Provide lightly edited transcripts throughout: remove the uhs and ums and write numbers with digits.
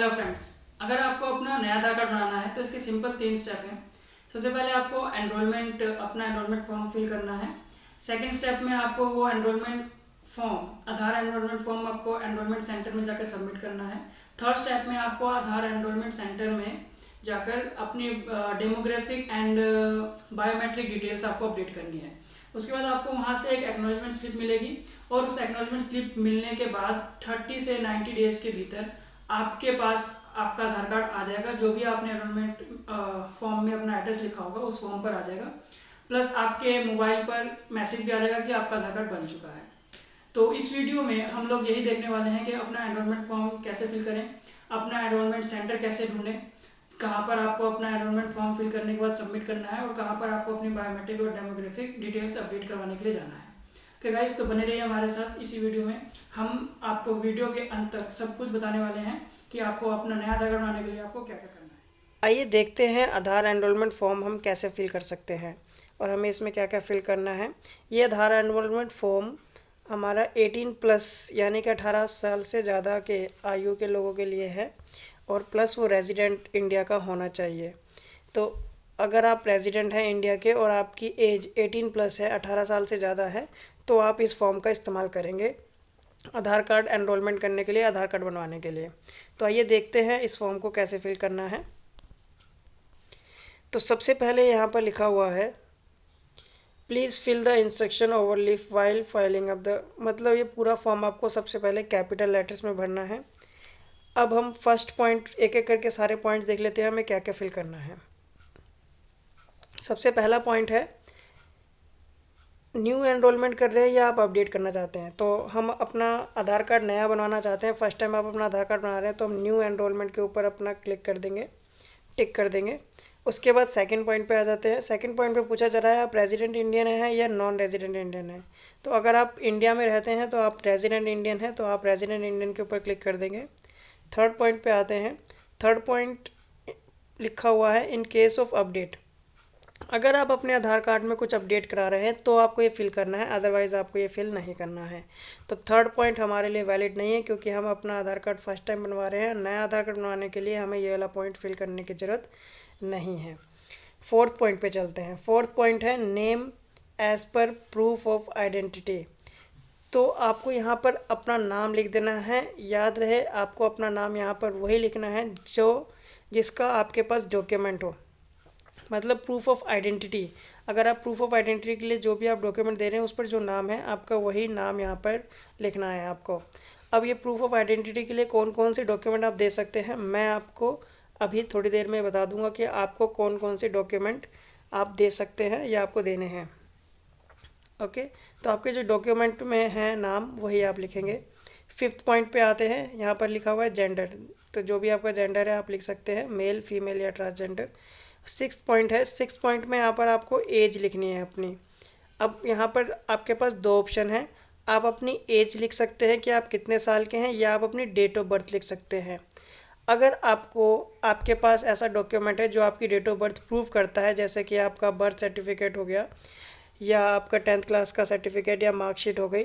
Hello friends, अगर आपको अपना नया आधार कार्ड बनाना है तो इसके सिंपल 3 स्टेप हैं। सबसे पहले आपको अपना एनरोलमेंट फॉर्म फिल करना है। सेकंड स्टेप में आपको वो आधार एनरोलमेंट फॉर्म आपको एनरोलमेंट सेंटर में जाकर सबमिट करना है। थर्ड स्टेप में आपको आधार एनरोलमेंट सेंटर में जाकर अपनी डेमोग्राफिक एंड बायोमेट्रिक डिटेल्स आपको अपडेट करनी है। उसके बाद आपको वहाँ से एक एक्नॉलेजमेंट स्लिप मिलेगी और उस एक्नॉलेजमेंट स्लिप मिलने के बाद 30 से 90 डेज के भीतर आपके पास आपका आधार कार्ड आ जाएगा। जो भी आपने एनरोलमेंट फॉर्म में अपना एड्रेस लिखा होगा उस फॉर्म पर आ जाएगा, प्लस आपके मोबाइल पर मैसेज भी आ जाएगा कि आपका आधार कार्ड बन चुका है। तो इस वीडियो में हम लोग यही देखने वाले हैं कि अपना एनरोलमेंट फॉर्म कैसे फिल करें, अपना एनरोलमेंट सेंटर कैसे ढूंढें, कहाँ पर आपको अपना एनरोलमेंट फॉर्म फिल करने के बाद सबमिट करना है और कहाँ पर आपको अपनी बायोमेट्रिक और डेमोग्राफिक डिटेल्स अपडेट करवाने के लिए जाना है। ओके गाइस, तो बने रहिए हमारे साथ। इसी वीडियो में हम आपको वीडियो के अंत तक सब कुछ बताने वाले हैं कि आपको अपना नया आधार कार्ड बनाने के लिए आपको क्या क्या करना है। आइए देखते हैं आधार एनरोलमेंट फॉर्म हम कैसे फिल कर सकते हैं और हमें इसमें क्या क्या फिल करना है। ये आधार एनरोलमेंट फॉर्म हमारा 18+ यानी कि 18 साल से ज़्यादा के आयु के लोगों के लिए है और प्लस वो रेजिडेंट इंडिया का होना चाहिए। तो अगर आप रेजिडेंट हैं इंडिया के और आपकी एज 18+ है, 18 साल से ज़्यादा है, तो आप इस फॉर्म का इस्तेमाल करेंगे आधार कार्ड एनरोलमेंट करने के लिए, आधार कार्ड बनवाने के लिए। तो आइए देखते हैं इस फॉर्म को कैसे फिल करना है। तो सबसे पहले यहाँ पर लिखा हुआ है please fill the instruction overleaf while filling up the, मतलब ये पूरा फॉर्म आपको सबसे पहले कैपिटल लेटर्स में भरना है। अब हम फर्स्ट पॉइंट एक एक करके सारे पॉइंट देख लेते हैं हमें क्या क्या फिल करना है। सबसे पहला पॉइंट है न्यू एनरोलमेंट कर रहे हैं या आप अपडेट करना चाहते हैं। तो हम अपना आधार कार्ड नया बनवाना चाहते हैं, फर्स्ट टाइम आप अपना आधार कार्ड बना रहे हैं, तो हम न्यू एनरोलमेंट के ऊपर अपना क्लिक कर देंगे, टिक कर देंगे। उसके बाद सेकंड पॉइंट पे आ जाते हैं। सेकंड पॉइंट पे पूछा जा रहा है आप रेजिडेंट इंडियन है या नॉन रेजिडेंट इंडियन है। तो अगर आप इंडिया में रहते हैं तो आप रेजिडेंट इंडियन है, तो आप रेजिडेंट इंडियन के ऊपर क्लिक कर देंगे। थर्ड पॉइंट पे आते हैं। थर्ड पॉइंट लिखा हुआ है इन केस ऑफ अपडेट। अगर आप अपने आधार कार्ड में कुछ अपडेट करा रहे हैं तो आपको ये फिल करना है, अदरवाइज़ आपको ये फिल नहीं करना है। तो थर्ड पॉइंट हमारे लिए वैलिड नहीं है क्योंकि हम अपना आधार कार्ड फर्स्ट टाइम बनवा रहे हैं। नया आधार कार्ड बनवाने के लिए हमें ये वाला पॉइंट फिल करने की ज़रूरत नहीं है। फोर्थ पॉइंट पे चलते हैं। फोर्थ पॉइंट है name as per proof of identity. तो आपको यहाँ पर अपना नाम लिख देना है। याद रहे आपको अपना नाम यहाँ पर वही लिखना है जो जिसका आपके पास डॉक्यूमेंट हो, मतलब प्रूफ ऑफ आइडेंटिटी। अगर आप प्रूफ ऑफ आइडेंटिटी के लिए जो भी आप डॉक्यूमेंट दे रहे हैं उस पर जो नाम है आपका वही नाम यहाँ पर लिखना है आपको। अब ये प्रूफ ऑफ आइडेंटिटी के लिए कौन कौन से डॉक्यूमेंट आप दे सकते हैं मैं आपको अभी थोड़ी देर में बता दूंगा कि आपको कौन कौन से डॉक्यूमेंट आप दे सकते हैं या आपको देने हैं। ओके, तो आपके जो डॉक्यूमेंट में है नाम वही आप लिखेंगे। फिफ्थ पॉइंट पे आते हैं। यहाँ पर लिखा हुआ है जेंडर, तो जो भी आपका जेंडर है आप लिख सकते हैं, मेल फीमेल या ट्रांसजेंडर। सिक्स पॉइंट है। सिक्स पॉइंट में यहाँ पर आपको एज लिखनी है अपनी। अब यहाँ पर आपके पास दो ऑप्शन है, आप अपनी एज लिख सकते हैं कि आप कितने साल के हैं, या आप अपनी डेट ऑफ बर्थ लिख सकते हैं। अगर आपके पास ऐसा डॉक्यूमेंट है जो आपकी डेट ऑफ बर्थ प्रूव करता है, जैसे कि आपका बर्थ सर्टिफिकेट हो गया या आपका 10th क्लास का सर्टिफिकेट या मार्कशीट हो गई,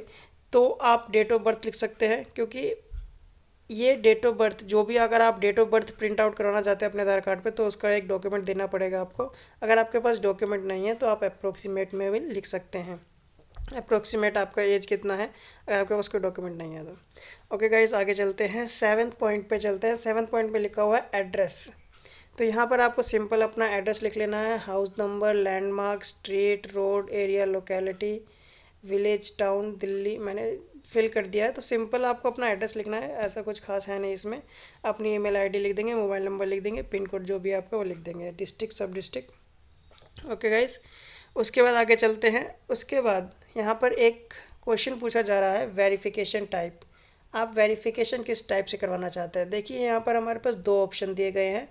तो आप डेट ऑफ बर्थ लिख सकते हैं। क्योंकि ये डेट ऑफ बर्थ जो भी, अगर आप date of birth print out करवाना चाहते हैं अपने आधार कार्ड पे तो उसका एक डॉक्यूमेंट देना पड़ेगा आपको। अगर आपके पास डॉक्यूमेंट नहीं है तो आप अप्रोक्सीमेट में भी लिख सकते हैं, अप्रोक्सीमेट आपका एज कितना है अगर आपके पास कोई डॉक्यूमेंट नहीं है तो। ओके गाइस, आगे चलते हैं। सेवन्थ पॉइंट पे चलते हैं। सेवन्थ पॉइंट पे लिखा हुआ है एड्रेस। तो यहाँ पर आपको सिंपल अपना एड्रेस लिख लेना है, house number, landmark, street, road, area, locality, village, town, Delhi. मैंने फिल कर दिया है। तो सिंपल आपको अपना एड्रेस लिखना है, ऐसा कुछ खास है नहीं इसमें। अपनी ईमेल आईडी लिख देंगे, मोबाइल नंबर लिख देंगे, पिन कोड जो भी आपका वो लिख देंगे, डिस्ट्रिक्ट सब डिस्ट्रिक्ट। ओके गाइस, उसके बाद आगे चलते हैं। उसके बाद यहाँ पर एक क्वेश्चन पूछा जा रहा है वेरिफिकेशन टाइप। आप वेरिफिकेशन किस टाइप से करवाना चाहते हैं। देखिए यहाँ पर हमारे पास दो ऑप्शन दिए गए हैं,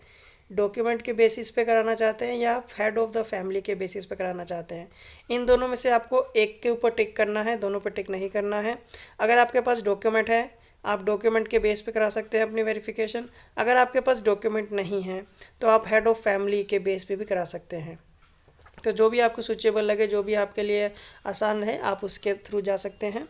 डॉक्यूमेंट के बेसिस पे कराना चाहते हैं या हेड ऑफ द फैमिली के बेसिस पे कराना चाहते हैं। इन दोनों में से आपको एक के ऊपर टिक करना है, दोनों पे टिक नहीं करना है। अगर आपके पास डॉक्यूमेंट है आप डॉक्यूमेंट के बेस पे करा सकते हैं अपनी वेरिफिकेशन। अगर आपके पास डॉक्यूमेंट नहीं है तो आप हेड ऑफ फैमिली के बेस पे भी करा सकते हैं। तो जो भी आपको सूटेबल लगे, जो भी आपके लिए आसान रहे, आप उसके थ्रू जा सकते हैं।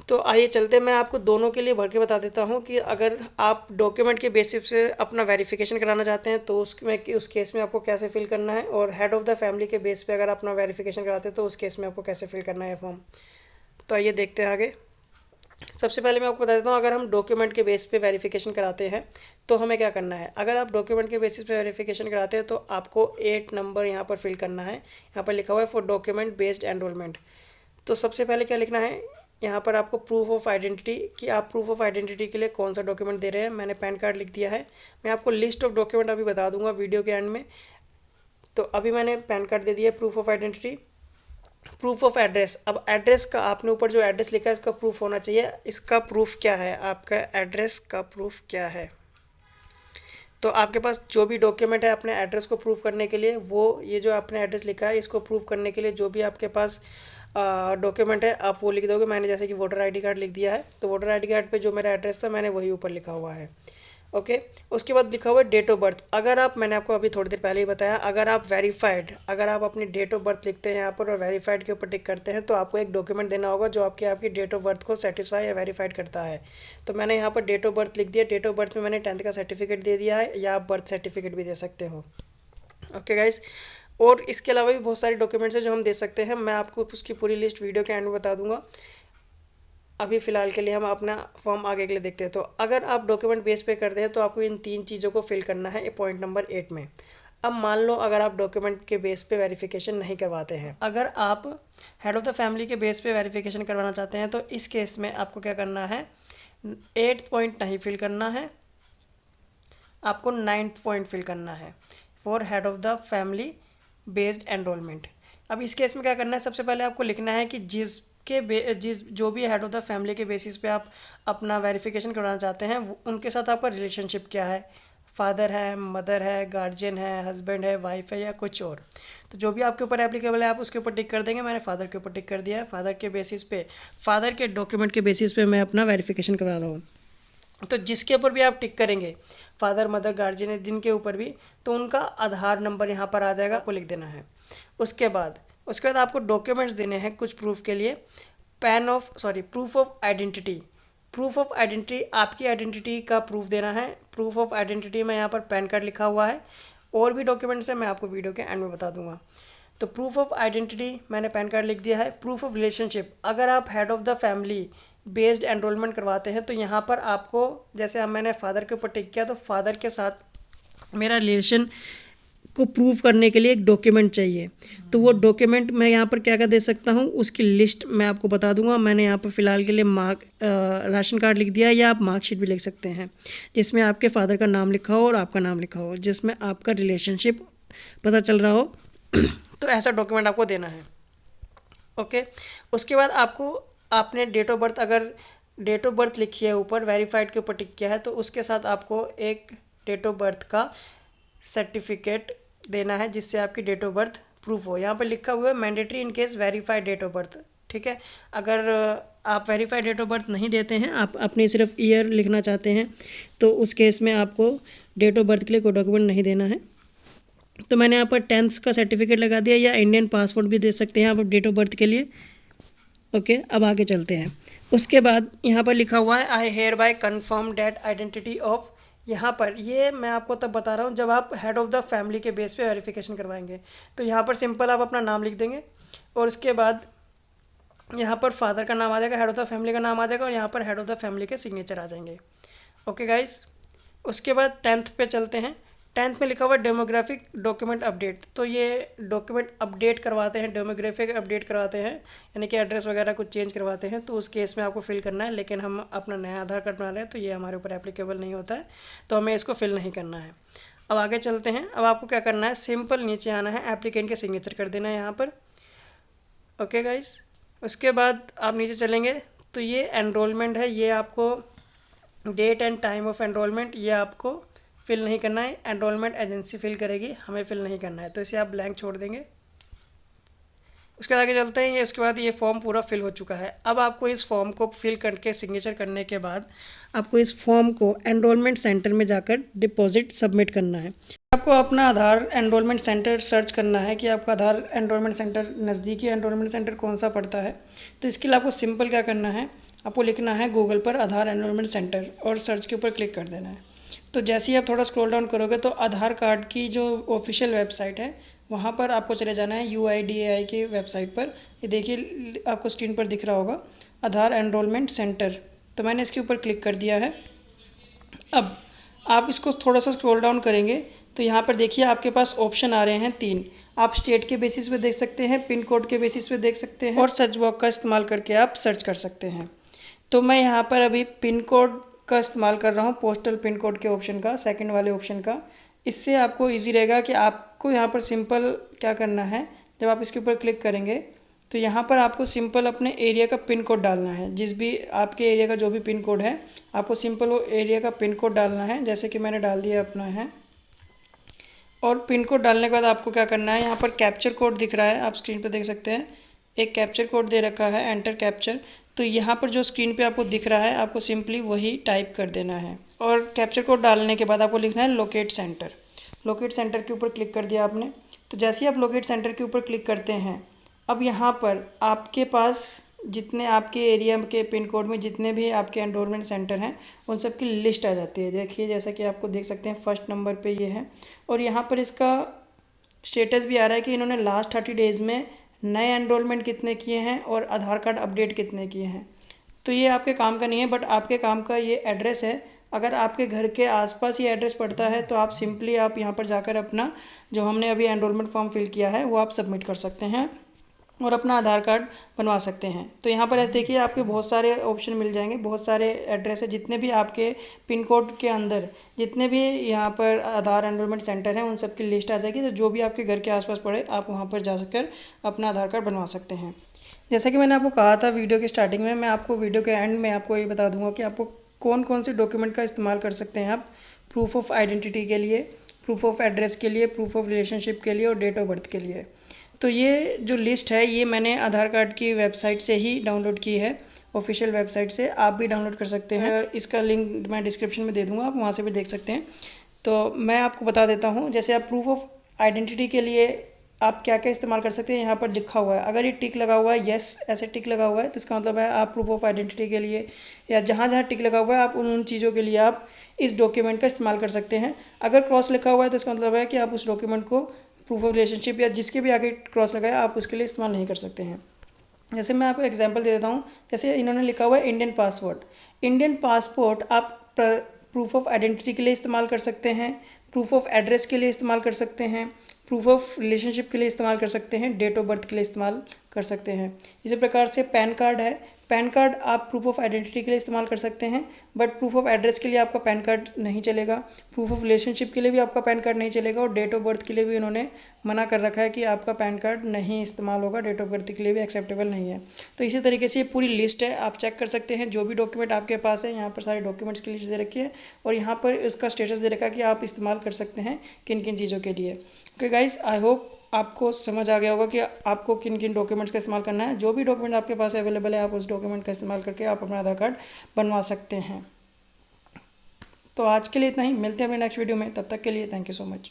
तो आइए चलते, मैं आपको दोनों के लिए भर के बता देता हूँ कि अगर आप डॉक्यूमेंट के बेसिस से अपना वेरिफिकेशन कराना चाहते हैं तो उस केस में आपको कैसे फिल करना है, और हेड ऑफ़ द फैमिली के बेस पे अगर अपना वेरिफिकेशन कराते हैं तो उस केस में आपको कैसे फिल करना है फॉर्म। तो आइए देखते हैं आगे। सबसे पहले मैं आपको बता देता हूँ, अगर हम डॉक्यूमेंट के बेस पे वेरिफिकेशन कराते हैं तो हमें क्या करना है। अगर आप डॉक्यूमेंट के बेसिस पे वेरिफिकेशन कराते हैं तो आपको 8 नंबर यहाँ पर फिल करना है। यहाँ पर लिखा हुआ है फॉर डॉक्यूमेंट बेस्ड एनरोलमेंट। तो सबसे पहले क्या लिखना है, यहाँ पर आपको प्रूफ ऑफ आइडेंटिटी, कि आप प्रूफ ऑफ आइडेंटिटी के लिए कौन सा डॉक्यूमेंट दे रहे हैं। मैंने पैन कार्ड लिख दिया है। मैं आपको लिस्ट ऑफ डॉक्यूमेंट अभी बता दूंगा वीडियो के एंड में। तो अभी मैंने पैन कार्ड दे दिया, proof of identity. Proof of address, अब एड्रेस का आपने ऊपर जो एड्रेस लिखा है इसका प्रूफ होना चाहिए। इसका प्रूफ क्या है, आपका एड्रेस का प्रूफ क्या है। तो आपके पास जो भी डॉक्यूमेंट है अपने एड्रेस को प्रूफ करने के लिए, वो ये जो आपने एड्रेस लिखा है इसको प्रूफ करने के लिए जो भी आपके पास डॉक्यूमेंट है आप वो लिख दोगे। मैंने जैसे कि वोटर आईडी कार्ड लिख दिया है, तो वोटर आईडी कार्ड पे जो मेरा एड्रेस था मैंने वही ऊपर लिखा हुआ है। ओके, उसके बाद लिखा हुआ है डेट ऑफ बर्थ। अगर आप, मैंने आपको अभी थोड़ी देर पहले ही बताया, अगर आप वेरीफाइड, अगर आप अपनी डेट ऑफ बर्थ लिखते हैं यहाँ पर और वेरीफाइड के ऊपर टिक करते हैं तो आपको एक डॉक्यूमेंट देना होगा जो आपकी डेट ऑफ बर्थ को सेटिस्फाई या वेरीफाइड करता है। तो मैंने यहाँ पर डेट ऑफ बर्थ लिख दिया। डेट ऑफ बर्थ में मैंने 10th का सर्टिफिकेट दे दिया है, या आप बर्थ सर्टिफिकेट भी दे सकते हो। ओके गाइस, और इसके अलावा भी बहुत सारे डॉक्यूमेंट्स हैं जो हम दे सकते हैं। मैं आपको उसकी पूरी लिस्ट वीडियो के एंड में बता दूंगा। अभी फ़िलहाल के लिए हम अपना फॉर्म आगे के लिए देखते हैं। तो अगर आप डॉक्यूमेंट बेस पे करते हैं तो आपको इन 3 चीज़ों को फिल करना है पॉइंट नंबर 8 में। अब मान लो अगर आप डॉक्यूमेंट के बेस पे वेरिफिकेशन नहीं करवाते हैं, अगर आप हेड ऑफ़ द फैमिली के बेस पे वेरिफिकेशन करवाना चाहते हैं तो इस केस में आपको क्या करना है, 8th पॉइंट नहीं फिल करना है, आपको 9th पॉइंट फिल करना है for head of the family based enrolment. अब इस केस में क्या करना है, सबसे पहले आपको लिखना है कि जो भी हेड ऑफ़ द फैमिली के बेसिस पे आप अपना वेरिफिकेशन करवाना चाहते हैं उनके साथ आपका रिलेशनशिप क्या है। फादर है, मदर है, गार्जियन है, हस्बैंड है, वाइफ है, या कुछ और। तो जो भी आपके ऊपर एप्लीकेबल है आप उसके ऊपर टिक कर देंगे। मैंने फादर के ऊपर टिक कर दिया है। फादर के बेसिस पे, फादर के डॉक्यूमेंट के बेसिस पे मैं अपना वेरिफिकेशन करवा रहा हूँ। तो जिसके ऊपर भी आप टिक करेंगे, फादर, मदर, गार्जियन है जिनके ऊपर भी, तो उनका आधार नंबर यहाँ पर आ जाएगा, आपको लिख देना है। उसके बाद आपको डॉक्यूमेंट्स देने हैं कुछ प्रूफ के लिए। Proof of identity. Proof of identity, आपकी आइडेंटिटी का प्रूफ देना है। प्रूफ ऑफ आइडेंटिटी में यहाँ पर पैन कार्ड लिखा हुआ है। और भी डॉक्यूमेंट्स हैं, मैं आपको वीडियो के एंड में बता दूंगा। तो प्रूफ ऑफ आइडेंटिटी मैंने पैन कार्ड लिख दिया है। प्रूफ ऑफ रिलेशनशिप, अगर आप head of the family based enrolment करवाते हैं तो यहाँ पर आपको, जैसे अब मैंने फादर के ऊपर टिक किया तो फादर के साथ मेरा रिलेशन को प्रूव करने के लिए एक डॉक्यूमेंट चाहिए। तो वो डॉक्यूमेंट मैं यहाँ पर क्या क्या दे सकता हूँ उसकी लिस्ट मैं आपको बता दूंगा। मैंने यहाँ पर फ़िलहाल के लिए राशन कार्ड लिख दिया है, या आप मार्कशीट भी लिख सकते हैं जिसमें आपके फादर का नाम लिखा हो और आपका नाम लिखा हो, जिसमें आपका रिलेशनशिप पता चल रहा हो। तो ऐसा डॉक्यूमेंट आपको देना है। ओके, उसके बाद आपने डेट ऑफ बर्थ, अगर डेट ऑफ बर्थ लिखी है ऊपर, वेरीफाइड के ऊपर टिक किया है, तो उसके साथ आपको एक डेट ऑफ बर्थ का सर्टिफिकेट देना है जिससे आपकी डेट ऑफ बर्थ प्रूफ हो। यहाँ पर लिखा हुआ है mandatory in case verified date of birth. ठीक है, अगर आप वेरीफाइड डेट ऑफ बर्थ नहीं देते हैं, आप अपनी सिर्फ ईयर लिखना चाहते हैं, तो उस केस में आपको डेट ऑफ बर्थ के लिए कोई डॉक्यूमेंट नहीं देना है। तो मैंने यहाँ पर 10th का सर्टिफिकेट लगा दिया, या इंडियन पासपोर्ट भी दे सकते हैं आप डेट ऑफ बर्थ के लिए। ओके, अब आगे चलते हैं। उसके बाद यहाँ पर लिखा हुआ है I hereby confirm that identity of. यहाँ पर ये मैं आपको तब बता रहा हूँ जब आप हेड ऑफ़ द फैमिली के बेस पे वेरिफिकेशन करवाएंगे। तो यहाँ पर सिंपल आप अपना नाम लिख देंगे, और उसके बाद यहाँ पर फादर का नाम आ जाएगा, हेड ऑफ़ द फैमिली का नाम आ जाएगा, और यहाँ पर हेड ऑफ़ द फैमिली के सिग्नेचर आ जाएंगे। ओके गाइस, उसके बाद 10th पे चलते हैं। 10th में लिखा हुआ डेमोग्राफिक डॉक्यूमेंट अपडेट। तो ये डॉक्यूमेंट अपडेट करवाते हैं, डेमोग्राफिक अपडेट करवाते हैं, यानी कि एड्रेस वगैरह कुछ चेंज करवाते हैं। तो उस केस में आपको फिल करना है, लेकिन हम अपना नया आधार कार्ड बना रहे हैं तो ये हमारे ऊपर एप्लीकेबल नहीं होता है, तो हमें इसको फिल नहीं करना है। अब आगे चलते हैं। अब आपको क्या करना है, सिंपल नीचे आना है, एप्लीकेंट के सिग्नेचर कर देना है यहाँ पर। ओके गाइस, उसके बाद आप नीचे चलेंगे तो ये एनरोलमेंट है, ये आपको date and time of enrolment ये आपको फिल नहीं करना है, एनरोलमेंट एजेंसी फिल करेगी, हमें फिल नहीं करना है, तो इसे आप ब्लैंक छोड़ देंगे। उसके बाद आगे चलते हैं। उसके बाद ये फॉर्म पूरा फिल हो चुका है। अब आपको इस फॉर्म को फिल करके सिग्नेचर करने के बाद आपको इस फॉर्म को एनरोलमेंट सेंटर में जाकर डिपॉजिट सबमिट करना है। आपको अपना आधार एनरोलमेंट सेंटर सर्च करना है कि आपका आधार एनरोलमेंट सेंटर नज़दीकी एनरोलमेंट सेंटर कौन सा पड़ता है। तो इसके लिए आपको सिंपल क्या करना है, आपको लिखना है गूगल पर आधार एनरोलमेंट सेंटर और सर्च के ऊपर क्लिक कर देना है। तो जैसे ही आप थोड़ा स्क्रॉल डाउन करोगे तो आधार कार्ड की जो ऑफिशियल वेबसाइट है वहाँ पर आपको चले जाना है, UIDAI की वेबसाइट पर। ये देखिए आपको स्क्रीन पर दिख रहा होगा आधार एनरोलमेंट सेंटर। तो मैंने इसके ऊपर क्लिक कर दिया है। अब आप इसको थोड़ा सा स्क्रॉल डाउन करेंगे तो यहाँ पर देखिए आपके पास ऑप्शन आ रहे हैं 3। आप स्टेट के बेसिस पे देख सकते हैं, पिन कोड के बेसिस पे देख सकते हैं और सर्च बॉक्स का इस्तेमाल करके आप सर्च कर सकते हैं। तो मैं यहाँ पर अभी पिन कोड का इस्तेमाल कर रहा हूँ, पोस्टल पिन कोड के ऑप्शन का, सेकंड वाले ऑप्शन का। इससे आपको इजी रहेगा कि आपको यहाँ पर सिंपल क्या करना है, जब आप इसके ऊपर क्लिक करेंगे तो यहाँ पर आपको सिंपल अपने एरिया का पिन कोड डालना है। जिस भी आपके एरिया का जो भी पिन कोड है आपको सिंपल वो एरिया का पिन कोड डालना है, जैसे कि मैंने डाल दिया अपना है। और पिन कोड डालने के बाद आपको क्या करना है, यहाँ पर कैप्चर कोड दिख रहा है, आप स्क्रीन पर देख सकते हैं एक कैप्चर कोड दे रखा है, एंटर कैप्चर। तो यहाँ पर जो स्क्रीन पे आपको दिख रहा है आपको सिंपली वही टाइप कर देना है। और कैप्चर कोड डालने के बाद आपको लिखना है लोकेट सेंटर। लोकेट सेंटर के ऊपर क्लिक कर दिया आपने। तो जैसे ही आप लोकेट सेंटर के ऊपर क्लिक करते हैं, अब यहाँ पर आपके पास जितने आपके एरिया के पिन कोड में जितने भी आपके एनरोलमेंट सेंटर हैं उन सब की लिस्ट आ जाती है। देखिए जैसा कि आपको देख सकते हैं फर्स्ट नंबर पे ये है और यहाँ पर इसका स्टेटस भी आ रहा है कि इन्होंने लास्ट 30 डेज़ में नए एनरोलमेंट कितने किए हैं और आधार कार्ड अपडेट कितने किए हैं। तो ये आपके काम का नहीं है, बट आपके काम का ये एड्रेस है। अगर आपके घर के आसपास ये एड्रेस पड़ता है तो आप सिंपली आप यहाँ पर जाकर अपना जो हमने अभी एनरोलमेंट फॉर्म फिल किया है वो आप सबमिट कर सकते हैं और अपना आधार कार्ड बनवा सकते हैं। तो यहाँ पर ऐसे देखिए आपके बहुत सारे ऑप्शन मिल जाएंगे, बहुत सारे एड्रेस है, जितने भी आपके पिन कोड के अंदर जितने भी यहाँ पर आधार एनरोलमेंट सेंटर हैं उन सब की लिस्ट आ जाएगी। तो जो भी आपके घर के आसपास पड़े आप वहाँ पर जा कर अपना आधार कार्ड बनवा सकते हैं। जैसा कि मैंने आपको कहा था वीडियो के स्टार्टिंग में, मैं आपको वीडियो के एंड में आपको ये बता दूंगा कि आपको कौन कौन से डॉक्यूमेंट का इस्तेमाल कर सकते हैं आप प्रूफ ऑफ आइडेंटिटी के लिए, प्रूफ ऑफ एड्रेस के लिए, प्रूफ ऑफ रिलेशनशिप के लिए और डेट ऑफ बर्थ के लिए। तो ये जो लिस्ट है ये मैंने आधार कार्ड की वेबसाइट से ही डाउनलोड की है, ऑफिशियल वेबसाइट से। आप भी डाउनलोड कर सकते हैं, इसका लिंक मैं डिस्क्रिप्शन में दे दूंगा, आप वहाँ से भी देख सकते हैं। तो मैं आपको बता देता हूँ, जैसे आप प्रूफ ऑफ आइडेंटिटी के लिए आप क्या क्या इस्तेमाल कर सकते हैं, यहाँ पर लिखा हुआ है। अगर ये टिक लगा हुआ है, यस ऐसे टिक लगा हुआ है, तो इसका मतलब है आप प्रूफ ऑफ आइडेंटिटी के लिए या जहाँ जहाँ टिक लगा हुआ है आप उन चीज़ों के लिए आप इस डॉक्यूमेंट का इस्तेमाल कर सकते हैं। अगर क्रॉस लिखा हुआ है तो इसका मतलब है कि आप उस डॉक्यूमेंट को प्रूफ ऑफ रिलेशनशिप या जिसके भी आगे क्रॉस लगाया आप उसके लिए इस्तेमाल नहीं कर सकते हैं। जैसे मैं आपको एग्जांपल दे देता हूँ, जैसे इन्होंने लिखा हुआ है इंडियन पासपोर्ट। इंडियन पासपोर्ट आप प्रूफ ऑफ आइडेंटिटी के लिए इस्तेमाल कर सकते हैं, प्रूफ ऑफ एड्रेस के लिए इस्तेमाल कर सकते हैं, प्रूफ ऑफ रिलेशनशिप के लिए इस्तेमाल कर सकते हैं, डेट ऑफ बर्थ के लिए इस्तेमाल कर सकते हैं। इसी प्रकार से पैन कार्ड है, पैन कार्ड आप प्रूफ ऑफ आइडेंटिटी के लिए इस्तेमाल कर सकते हैं, बट प्रूफ ऑफ एड्रेस के लिए आपका पैन कार्ड नहीं चलेगा, प्रूफ ऑफ रिलेशनशिप के लिए भी आपका पैन कार्ड नहीं चलेगा और डेट ऑफ बर्थ के लिए भी उन्होंने मना कर रखा है कि आपका पैन कार्ड नहीं इस्तेमाल होगा, डेट ऑफ बर्थ के लिए भी एक्सेप्टेबल नहीं है। तो इसी तरीके से ये पूरी लिस्ट है, आप चेक कर सकते हैं जो भी डॉक्यूमेंट आपके पास है। यहाँ पर सारे डॉक्यूमेंट्स की लिस्ट दे रखी है और यहाँ पर इसका स्टेटस दे रखा है कि आप इस्तेमाल कर सकते हैं किन किन चीज़ों के लिए। ओके गाइज, आई होप आपको समझ आ गया होगा कि आपको किन किन डॉक्यूमेंट्स का इस्तेमाल करना है। जो भी डॉक्यूमेंट आपके पास अवेलेबल है आप उस डॉक्यूमेंट का इस्तेमाल करके आप अपना आधार कार्ड बनवा सकते हैं। तो आज के लिए इतना ही, मिलते हैं अपने नेक्स्ट वीडियो में, तब तक के लिए थैंक यू सो मच।